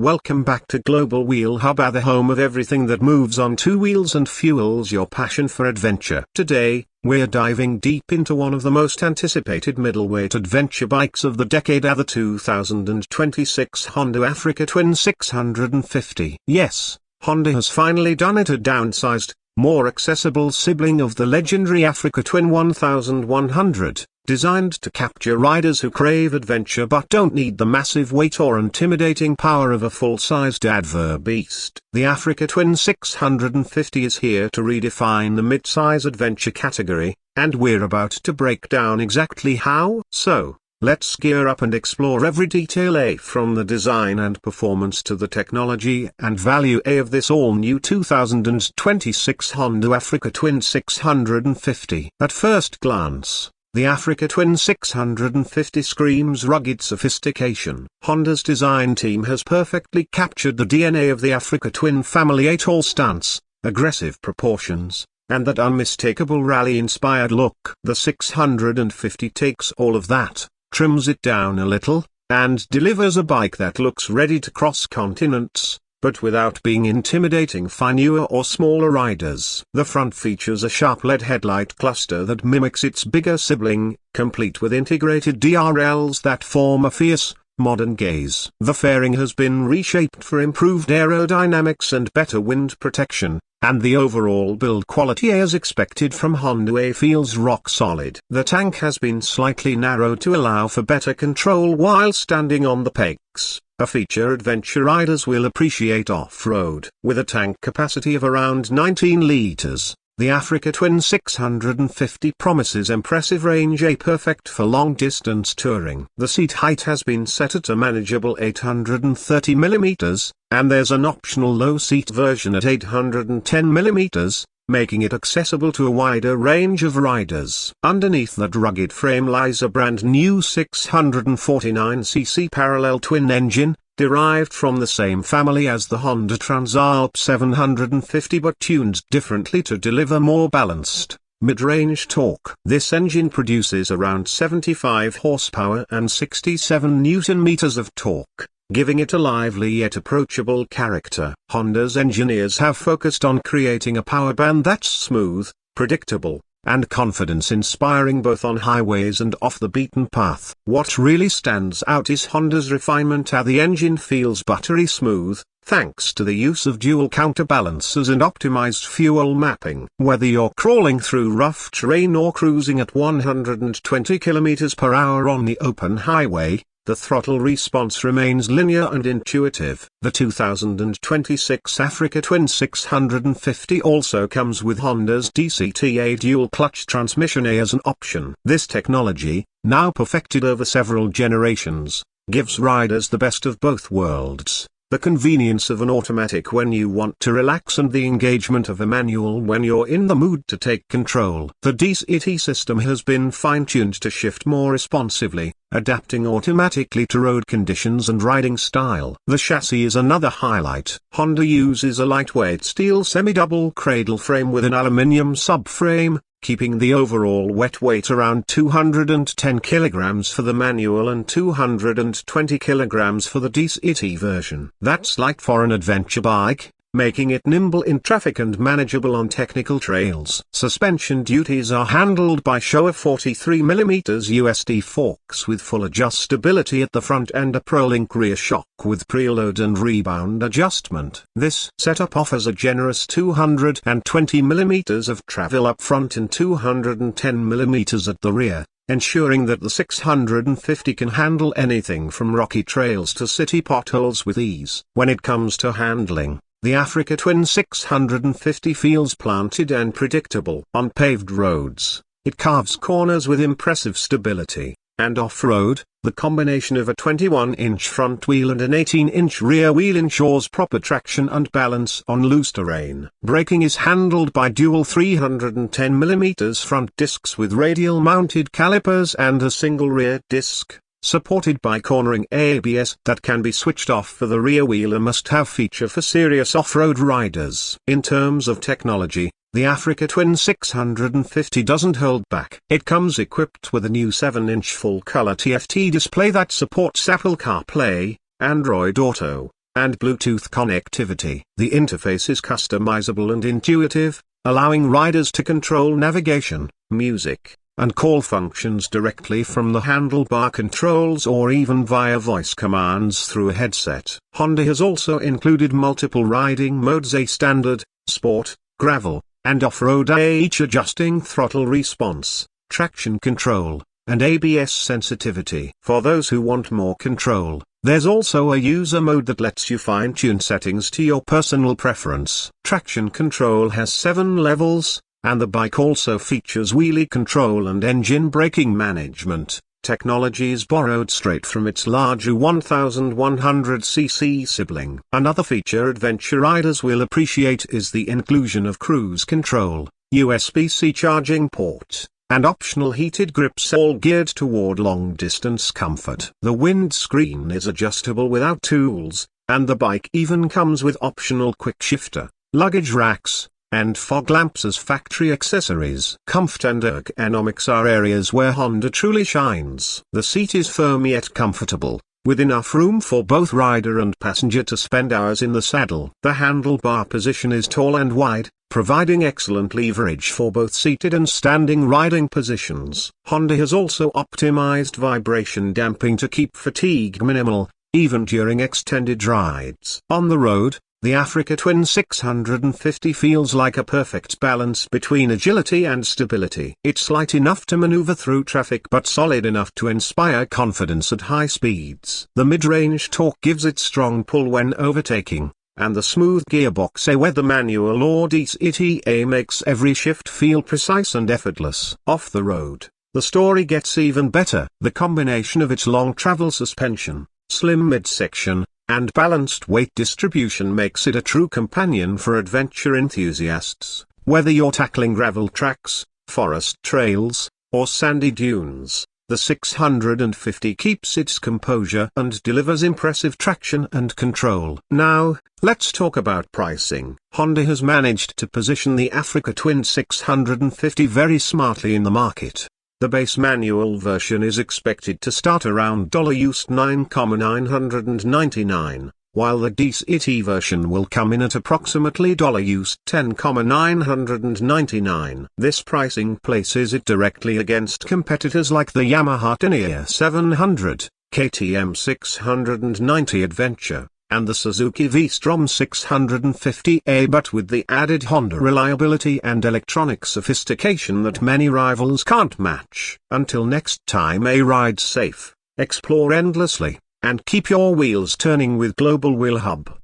Welcome back to Global Wheel Hub, the home of everything that moves on two wheels and fuels your passion for adventure. Today, we're diving deep into one of the most anticipated middleweight adventure bikes of the decade, the 2026 Honda Africa Twin 650. Yes, Honda has finally done it, a downsized, more accessible sibling of the legendary Africa Twin 1100. Designed to capture riders who crave adventure but don't need the massive weight or intimidating power of a full-sized adver beast. The Africa Twin 650 is here to redefine the mid-size adventure category, and we're about to break down exactly how. So, let's gear up and explore every detail, from the design and performance to the technology and value of this all-new 2026 Honda Africa Twin 650. At first glance, the Africa Twin 650 screams rugged sophistication. Honda's design team has perfectly captured the DNA of the Africa Twin family: a tall stance, aggressive proportions, and that unmistakable rally-inspired look. The 650 takes all of that, trims it down a little, and delivers a bike that looks ready to cross continents, but without being intimidating for newer or smaller riders. The front features a sharp LED headlight cluster that mimics its bigger sibling, complete with integrated DRLs that form a fierce, modern gaze. The fairing has been reshaped for improved aerodynamics and better wind protection, and the overall build quality, as expected from Honda, feels rock solid. The tank has been slightly narrowed to allow for better control while standing on the pegs, a feature adventure riders will appreciate off-road. With a tank capacity of around 19 litres, the Africa Twin 650 promises impressive range, perfect for long-distance touring. The seat height has been set at a manageable 830 mm, and there's an optional low-seat version at 810 mm, making it accessible to a wider range of riders. Underneath that rugged frame lies a brand new 649cc parallel twin engine, derived from the same family as the Honda Transalp 750 but tuned differently to deliver more balanced, mid-range torque. This engine produces around 75 horsepower and 67 Nm of torque, giving it a lively yet approachable character. Honda's engineers have focused on creating a power band that's smooth, predictable, and confidence-inspiring both on highways and off the beaten path. What really stands out is Honda's refinement. The engine feels buttery smooth, thanks to the use of dual counterbalancers and optimized fuel mapping. Whether you're crawling through rough terrain or cruising at 120 km/h on the open highway, the throttle response remains linear and intuitive. The 2026 Africa Twin 650 also comes with Honda's DCT dual-clutch transmission as an option. This technology, now perfected over several generations, gives riders the best of both worlds: the convenience of an automatic when you want to relax and the engagement of a manual when you're in the mood to take control. The DCT system has been fine-tuned to shift more responsively, adapting automatically to road conditions and riding style. The chassis is another highlight. Honda uses a lightweight steel semi-double cradle frame with an aluminium subframe, keeping the overall wet weight around 210 kg for the manual and 220 kg for the DCT version. That's light for an adventure bike, making it nimble in traffic and manageable on technical trails. Suspension duties are handled by Showa 43mm USD forks with full adjustability at the front and a ProLink rear shock with preload and rebound adjustment. This setup offers a generous 220mm of travel up front and 210mm at the rear, ensuring that the 650 can handle anything from rocky trails to city potholes with ease. When it comes to handling, the Africa Twin 650 feels planted and predictable. On paved roads, it carves corners with impressive stability, and off-road, the combination of a 21-inch front wheel and an 18-inch rear wheel ensures proper traction and balance on loose terrain. Braking is handled by dual 310mm front discs with radial-mounted calipers and a single rear disc, supported by cornering ABS that can be switched off for the rear wheel, a must-have feature for serious off-road riders. In terms of technology, the Africa Twin 650 doesn't hold back. It comes equipped with a new 7-inch full-color TFT display that supports Apple CarPlay, Android Auto, and Bluetooth connectivity. The interface is customizable and intuitive, allowing riders to control navigation, music, and call functions directly from the handlebar controls or even via voice commands through a headset. Honda has also included multiple riding modes: a standard, sport, gravel, and off-road, each adjusting throttle response, traction control, and ABS sensitivity. For those who want more control, there's also a user mode that lets you fine-tune settings to your personal preference. Traction control has 7 levels, and the bike also features wheelie control and engine braking management. Technologies borrowed straight from its larger 1100cc sibling. Another feature adventure riders will appreciate is the inclusion of cruise control, USB-C charging port, and optional heated grips, all geared toward long-distance comfort. The windscreen is adjustable without tools, and the bike even comes with optional quick shifter, luggage racks, and fog lamps as factory accessories. Comfort and ergonomics are areas where Honda truly shines. The seat is firm yet comfortable, with enough room for both rider and passenger to spend hours in the saddle. The handlebar position is tall and wide, providing excellent leverage for both seated and standing riding positions. Honda has also optimized vibration damping to keep fatigue minimal, even during extended rides. On the road, the Africa Twin 650 feels like a perfect balance between agility and stability. It's light enough to maneuver through traffic but solid enough to inspire confidence at high speeds. The mid-range torque gives it strong pull when overtaking, and the smooth gearbox, whether manual or DC, makes every shift feel precise and effortless. Off the road, the story gets even better. The combination of its long travel suspension, slim midsection, and balanced weight distribution makes it a true companion for adventure enthusiasts. Whether you're tackling gravel tracks, forest trails, or sandy dunes, the 650 keeps its composure and delivers impressive traction and control. Now, let's talk about pricing. Honda has managed to position the Africa Twin 650 very smartly in the market. The base manual version is expected to start around used $9,999, while the DC version will come in at approximately used $10,999. This pricing places it directly against competitors like the Yamaha Tenere 700, KTM 690 Adventure, and the Suzuki V-Strom 650A, but with the added Honda reliability and electronic sophistication that many rivals can't match. Until next time, ride safe, explore endlessly, and keep your wheels turning with Global Wheel Hub.